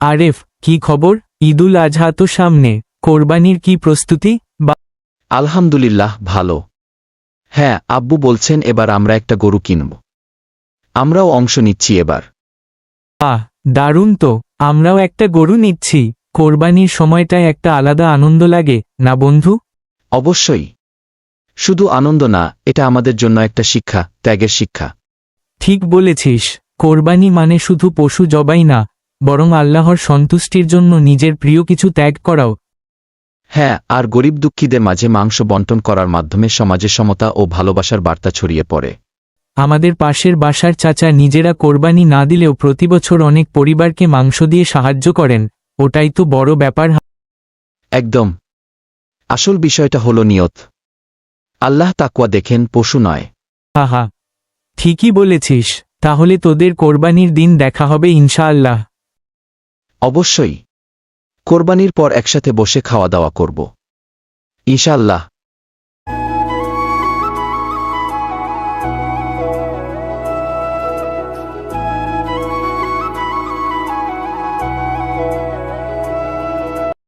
আরেফ, কি খবর? ঈদুল আজহা তো সামনে, কোরবানির কি প্রস্তুতি? আলহামদুলিল্লাহ ভালো। হ্যাঁ, আব্বু বলছেন এবার আমরা একটা গরু কিনব। আমরাও অংশ নিচ্ছি এবার। আহ, দারুণ তো। আমরাও একটা গরু নিচ্ছি। কোরবানির সময়টায় একটা আলাদা আনন্দ লাগে না বন্ধু? অবশ্যই। শুধু আনন্দ না, এটা আমাদের জন্য একটা শিক্ষা, ত্যাগের শিক্ষা। ঠিক বলেছিস। কোরবানি মানে শুধু পশু জবাই না, বরং আল্লাহর সন্তুষ্টির জন্য নিজের প্রিয় কিছু ত্যাগ করাও। হ্যাঁ, আর গরিব দুঃখীদের মাঝে মাংস বণ্টন করার মাধ্যমে সমাজে সমতা ও ভালোবাসার বার্তা ছড়িয়ে পড়ে। আমাদের পাশের বাসার চাচা নিজেরা কোরবানি না দিলেও প্রতিবছর অনেক পরিবারকে মাংস দিয়ে সাহায্য করেন। ওটাই তো বড় ব্যাপার। একদম। আসল বিষয়টা হলো নিয়ত। আল্লাহ তাকওয়া দেখেন, পশু নয়। হাহা, ঠিকই বলেছিস। তাহলে তোদের কোরবানির দিন দেখা হবে ইনশাআল্লাহ। অবশ্যই। কোরবানির পর একসাথে বসে খাওয়া দাওয়া করব ইনশাআল্লাহ।